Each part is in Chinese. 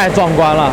太壮观了。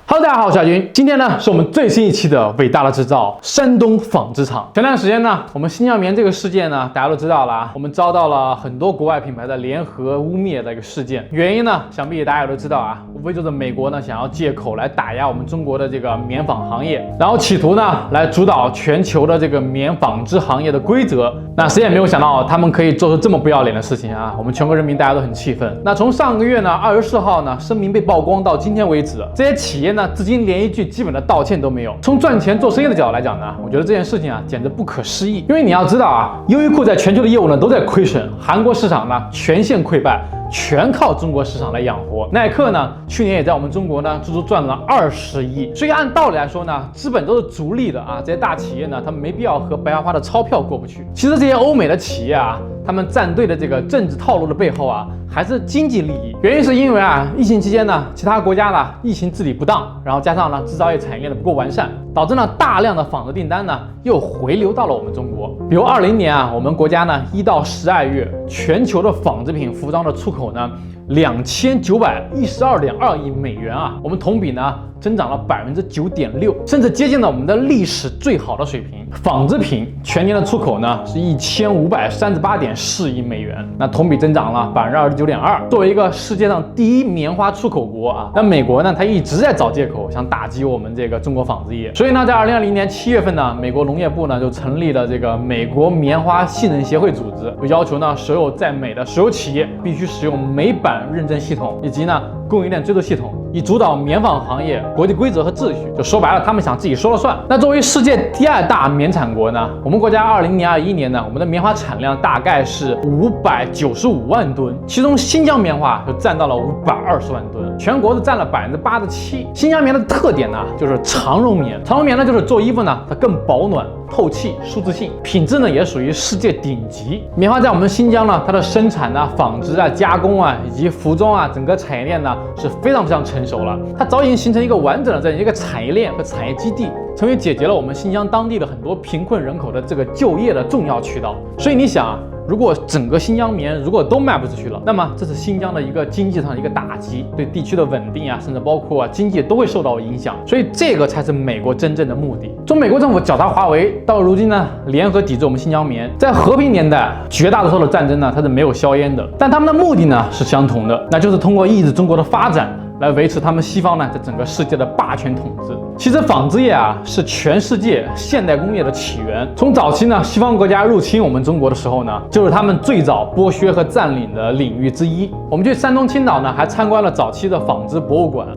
Hello， 大家好，我是小军。今天呢，是我们最新一期的伟大的制造——山东纺织厂。前段时间呢，我们新疆棉这个事件呢，大家都知道了啊，我们遭到了很多国外品牌的联合污蔑的一个事件。原因呢，想必大家也都知道啊，无非就是美国呢想要借口来打压我们中国的这个棉纺行业，然后企图呢来主导全球的这个棉纺织行业的规则。那谁也没有想到，他们可以做出这么不要脸的事情啊！我们全国人民大家都很气愤。那从上个月呢24号呢声明被曝光到今天为止，这些企业呢至今连一句基本的道歉都没有。从赚钱做生意的角度来讲呢，我觉得这件事情啊简直不可思议。因为你要知道啊，优衣库在全球的业务呢都在亏损，韩国市场呢全线溃败，全靠中国市场来养活。耐克呢去年也在我们中国呢足足赚了20亿。所以按道理来说呢，资本都是逐利的啊，这些大企业呢他们没必要和白花花的钞票过不去。其实这些欧美的企业啊，他们站队的这个政治套路的背后啊，还是经济利益。原因是因为啊，疫情期间呢，其他国家呢疫情治理不当，然后加上呢制造业产业的不够完善，导致呢大量的纺织订单呢又回流到了我们中国。比如20年啊，我们国家呢1到12月全球的纺织品服装的出口呢2912.2亿美元啊，我们同比呢增长了9.6%，甚至接近了我们的历史最好的水平。纺织品全年的出口呢是1538.4亿美元，那同比增长了29.2%。作为一个世界上第一棉花出口国啊，那美国呢，它一直在找借口想打击我们这个中国纺织业。所以呢，在2020年7月份呢，美国农业部呢就成立了这个美国棉花信任协会组织，就要求呢所有在美的所有企业必须使用美版认证系统以及呢供应链追踪系统，以主导棉纺行业国际规则和秩序。就说白了，他们想自己说了算。那作为世界第2大棉产国呢，我们国家20年、21年呢，我们的棉花产量大概是595万吨，其中新疆棉花就占到了520万吨，全国是占了87%。新疆棉的特点呢，就是长绒棉。长绒棉呢，就是做衣服呢，它更保暖、透气、舒适性，品质呢也属于世界顶级。棉花在我们新疆呢，它的生产啊、纺织啊、加工啊以及服装啊，整个产业链呢是非常成熟了。它早已经形成一个完整的这样一个产业链和产业基地，成为解决了我们新疆当地的很多贫困人口的这个就业的重要渠道。所以你想啊，如果整个新疆棉如果都卖不出去了，那么这是新疆的一个经济上的一个打击，对地区的稳定啊，甚至包括经济都会受到影响。所以这个才是美国真正的目的。中美国政府脚踏华为，到如今呢联合抵制我们新疆棉。在和平年代，绝大多数的战争呢它是没有硝烟的，但他们的目的呢是相同的，那就是通过抑制中国的发展，来维持他们西方呢在整个世界的霸权统治。其实纺织业啊是全世界现代工业的起源。从早期呢西方国家入侵我们中国的时候呢，就是他们最早剥削和占领的领域之一。我们去山东青岛呢还参观了早期的纺织博物馆。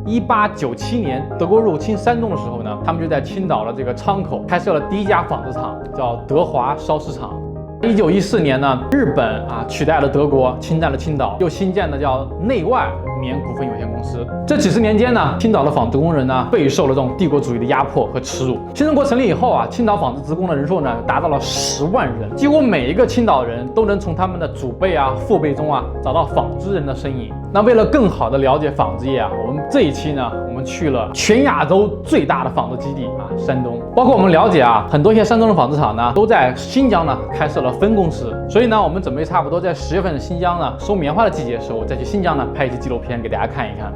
1897年德国入侵山东的时候呢，他们就在青岛的这个仓口开设了第一家纺织厂，叫德华烧丝厂。1914年呢，日本取代了德国，侵占了青岛，又新建的叫内外棉股份有限公司。这几十年间呢，青岛的纺织工人呢备受了这种帝国主义的压迫和耻辱。新中国成立以后啊，青岛纺织职工的人数呢达到了10万人，几乎每一个青岛人都能从他们的祖辈啊、父辈中啊找到纺织人的身影。那为了更好的了解纺织业啊，我们这一期呢，我们去了全亚洲最大的纺织基地山东。包括我们了解啊，很多一些山东的纺织厂呢都在新疆呢开设了分公司。所以呢，我们准备差不多在10月份的新疆呢收棉花的季节的时候，再去新疆呢拍一期纪录片给大家看一看。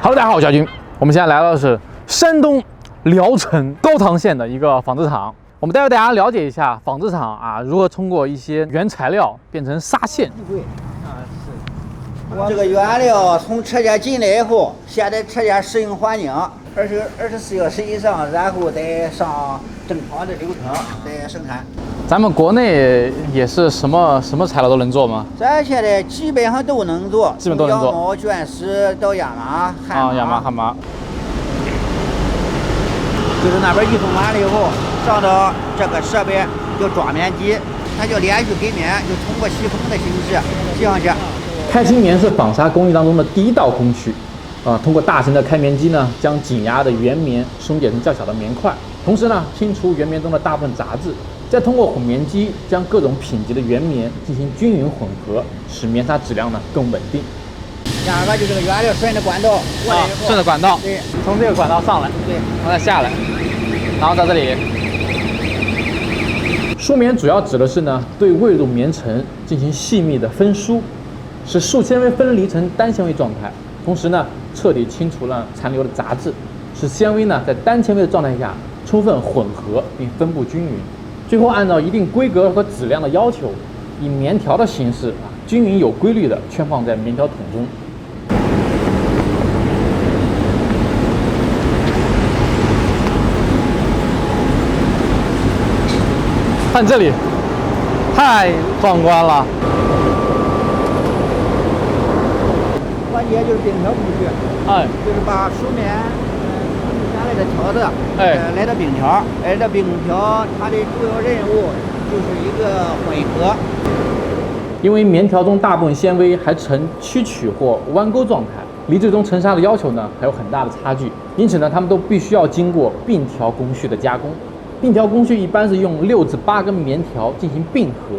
Hello， 大家好，我是小军。我们现在来到的是山东聊城高唐县的一个纺织厂。我们带大家了解一下纺织厂啊如何通过一些原材料变成纱线。这个原料从车间进来以后，先在车间适应环境24小时以上，然后再上正常的流程再生产。咱们国内也是什么材料都能做吗？咱现在基本上都能做，基本都能做。羊毛、绢丝到亚麻、汉麻。亚麻、汉麻。就是那边一封完了以后，上到这个设备叫抓棉机，它就连续给棉，就通过吸风的形式吸上去。开清棉是纺纱工艺当中的第一道工序，通过大型的开棉机呢，将紧压的原棉松解成较小的棉块，同时呢，清除原棉中的大部分杂质，再通过混棉机将各种品级的原棉进行均匀混合，使棉纱质量呢更稳定。两个就这个原料顺着管道过来以后，顺着管道，对，从这个管道上来，对，然后再下来，然后在这里疏棉主要指的是呢，对未入棉层进行细密的分疏，使束纤维分离成单纤维状态，同时呢，彻底清除了残留的杂质，使纤维呢在单纤维的状态下充分混合并分布均匀。最后按照一定规格和质量的要求，以棉条的形式均匀有规律的圈放在棉条桶中。看这里，太壮观了！关键就是并条工序，就是把书面下来的条子，来到并条，这并条它的主要任务就是一个混合。因为棉条中大部分纤维还呈曲曲或弯钩状态，离最终成纱的要求呢还有很大的差距，因此呢，它们都必须要经过并条工序的加工。并条工序一般是用6至8根棉条进行并合，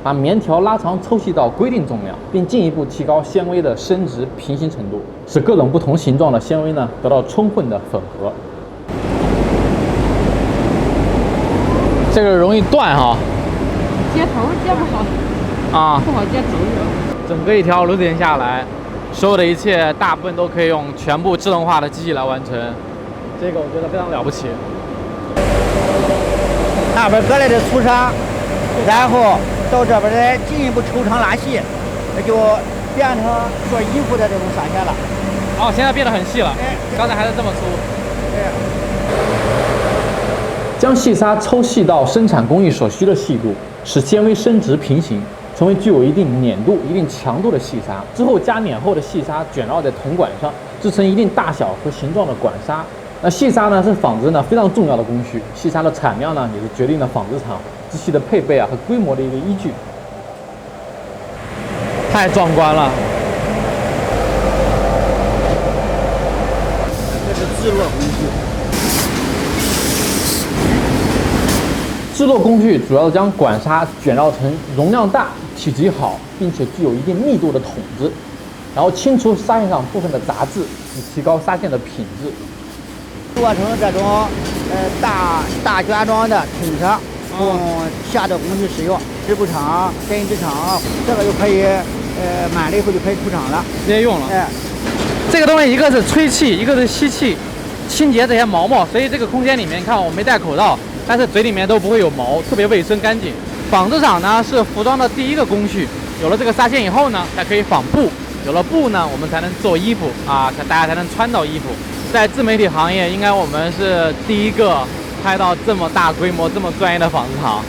把棉条拉长抽细到规定重量，并进一步提高纤维的伸直平行程度，使各种不同形状的纤维呢得到充分的混合。这个容易断哈，接头接不好啊，不好接头。整个一条流点下来，所有的一切大部分都可以用全部自动化的机器来完成，这个我觉得非常了不起。那边割来的粗纱，然后到这边来进一步抽长拉细，那就变成做衣服的这种纱线了。哦，现在变得很细了，刚才还是这么粗。将细纱抽细到生产工艺所需的细度，使纤维伸直平行，成为具有一定粘度、一定强度的细纱。之后加碾后的细纱卷绕在铜管上，制成一定大小和形状的管纱。那细纱呢是纺织呢非常重要的工序，细纱的产量呢也是决定了纺织厂机器的配备和规模的一个依据。太壮观了！这是制落工序。制落工序主要将管纱卷绕成容量大、体积好，并且具有一定密度的筒子，然后清除纱线上部分的杂质，以提高纱线的品质。做成这种大卷装的通车，供下的工序使用。织布厂、针织厂，这个就可以满了以后就可以出厂了，直接用了。这个东西一个是吹气，一个是吸气，清洁这些毛毛，所以这个空间里面，你看我没戴口罩，但是嘴里面都不会有毛，特别卫生干净。纺织厂呢是服装的第一个工序，有了这个纱线以后呢，才可以纺布，有了布呢，我们才能做衣服大家才能穿到衣服。在自媒体行业，应该我们是第一个开到这么大规模、这么专业的纺织厂。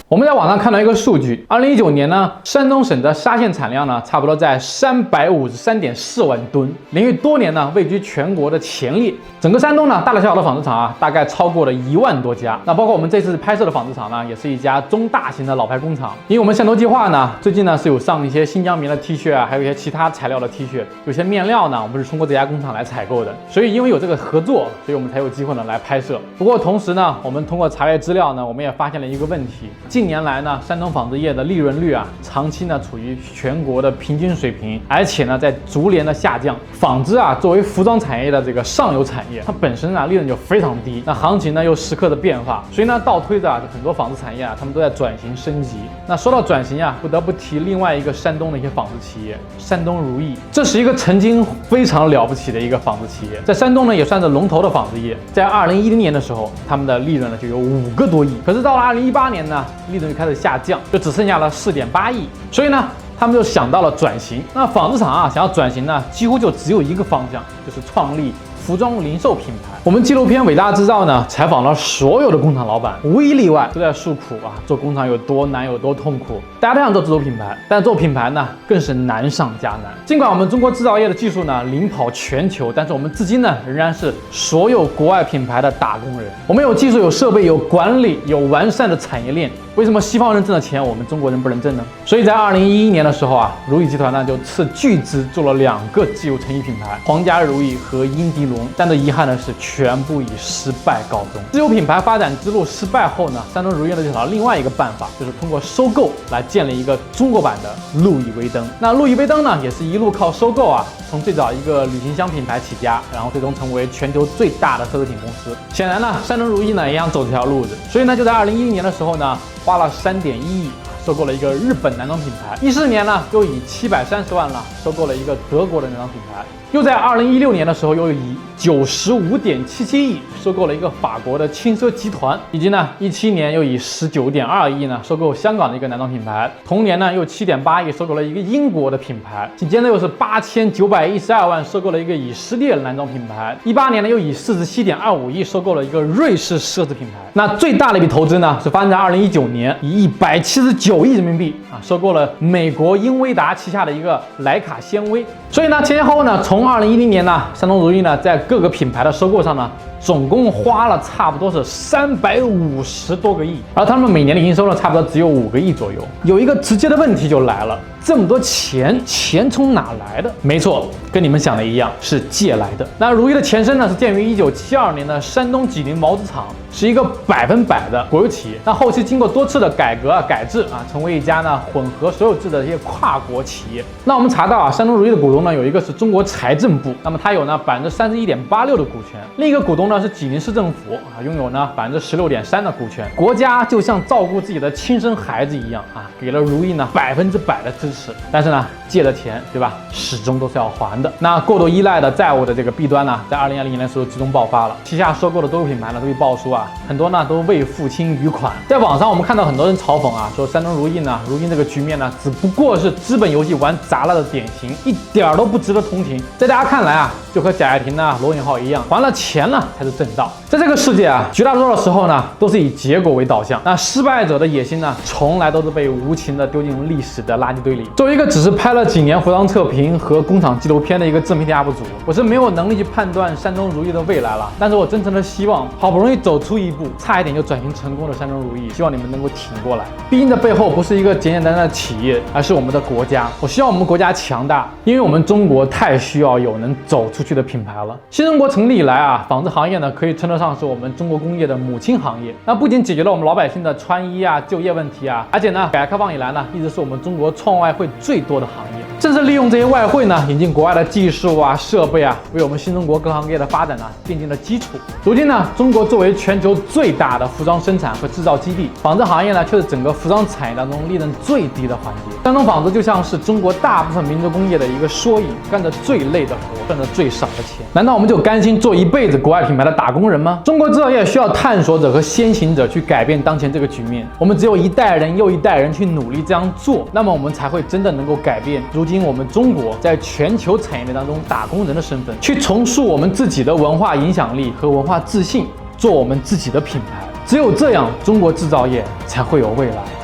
我们在网上看到一个数据，2019年呢，山东省的纱线产量呢，差不多在353.4万吨，连续多年呢位居全国的前列。整个山东呢，大大小小的纺织厂大概超过了1万多家。那包括我们这次拍摄的纺织厂呢，也是一家中大型的老牌工厂。因为我们汕头计划呢，最近呢是有上一些新疆棉的 T 恤还有一些其他材料的 T 恤，有些面料呢，我们是通过这家工厂来采购的。所以因为有这个合作，所以我们才有机会呢来拍摄。不过同时呢，我们通过查阅资料呢，我们也发现了一个问题。近年来呢，山东纺织业的利润率长期呢处于全国的平均水平，而且呢在逐年的下降。纺织作为服装产业的这个上游产业，它本身利润就非常低，那行情呢又时刻的变化，所以呢倒推着很多纺织产业他们都在转型升级。那说到转型不得不提另外一个山东的一些纺织企业——山东如意。这是一个曾经非常了不起的一个纺织企业，在山东呢也算是龙头的纺织业。在2010年的时候，他们的利润呢就有5个多亿，可是到了2018年呢，利润就开始下降，就只剩下了4.8亿。所以呢，他们就想到了转型。那纺织厂想要转型呢，几乎就只有一个方向，就是创立服装零售品牌。我们纪录片《伟大制造》呢，采访了所有的工厂老板，无一例外都在诉苦做工厂有多难，有多痛苦。大家都想做自主品牌，但做品牌呢，更是难上加难。尽管我们中国制造业的技术呢领跑全球，但是我们至今呢仍然是所有国外品牌的打工人。我们有技术、有设备、有管理、有完善的产业链。为什么西方人挣的钱，我们中国人不能挣呢？所以在2011年的时候如意集团呢就斥巨资做了2个既有成衣品牌——皇家如意和英迪龙。但是遗憾的是，全部以失败告终。自有品牌发展之路失败后呢，山东如意呢就想到另外一个办法，就是通过收购来建立一个中国版的路易威登。那路易威登呢，也是一路靠收购啊，从最早一个旅行箱品牌起家，然后最终成为全球最大的奢侈品公司。显然呢，山东如意呢也想走这条路子，所以呢就在2011年的时候呢，花了3.1亿。收购了一个日本男装品牌，14年呢又以730万了收购了一个德国的男装品牌，又在2016年的时候又以95.77亿收购了一个法国的轻奢集团，以及呢17年又以19.2亿呢收购香港的一个男装品牌，同年呢又7.8亿收购了一个英国的品牌，紧接着又是8912万收购了一个以色列的男装品牌，18年呢又以47.25亿收购了一个瑞士奢侈品牌。那最大的一笔投资呢是发生在2019年，以179亿人民币啊收购了美国英威达旗下的一个莱卡纤维。所以呢前后呢，从2010年呢，山东如意呢在各个品牌的收购上呢，总共花了差不多是350多个亿，而他们每年的营收呢，差不多只有5个亿左右。有一个直接的问题就来了，这么多钱从哪来的？没错，跟你们想的一样，是借来的。那如意的前身呢，是建于1972年的山东济宁毛织厂，是一个100%的国有企业。那后期经过多次的改革改制啊，成为一家呢混合所有制的一些跨国企业。那我们查到啊，山东如意的股东呢，有一个是中国财政部，那么它有呢31.86%的股权，另一个股东呢是济宁市政府啊，拥有呢16.3%的股权。国家就像照顾自己的亲生孩子一样啊，给了如意呢100%的支持。但是呢，借的钱对吧，始终都是要还的。那过度依赖的债务的这个弊端呢，在2020年的时候集中爆发了，旗下收购的多个品牌呢都被爆出啊，很多呢都未付清余款。在网上我们看到很多人嘲讽啊，说山东如意呢，如今这个局面呢，只不过是资本游戏玩砸了的典型，一点都不值得同情。在大家看来啊，就和贾跃亭呢、罗永浩一样，还了钱呢才是正道。在这个世界啊，绝大多数的时候呢，都是以结果为导向。那失败者的野心呢，从来都是被无情的丢进历史的垃圾堆里。作为一个只是拍了几年服装测评和工厂纪录片的一个自媒体 UP 主，我是没有能力去判断山东如意的未来了。但是我真诚的希望，好不容易走出一步，差一点就转型成功的山东如意，希望你们能够挺过来。毕竟这背后不是一个简简单单的企业，而是我们的国家。我希望我们国家强大，因为我们中国太需要有能走出去的品牌了。新中国成立以来啊，纺织行业呢可以称得上是我们中国工业的母亲行业。那不仅解决了我们老百姓的穿衣啊、就业问题啊，而且呢，改革开放以来呢，一直是我们中国创外汇最多的行业。正是利用这些外汇呢，引进国外的技术啊、设备啊，为我们新中国各行业的发展呢奠定了基础。如今呢，中国作为全球最大的服装生产和制造基地，纺织行业呢却是整个服装产业当中利润最低的环节。山东纺织就像是中国大部分民族工业的一个缩影，干着最累的活，赚着最少的钱。难道我们就甘心做一辈子国外品牌的打工人吗？中国制造业需要探索者和先行者去改变当前这个局面。我们只有一代人又一代人去努力这样做，那么我们才会真的能够改变如今我们中国在全球产业链当中打工人的身份，去重塑我们自己的文化影响力和文化自信，做我们自己的品牌。只有这样，中国制造业才会有未来。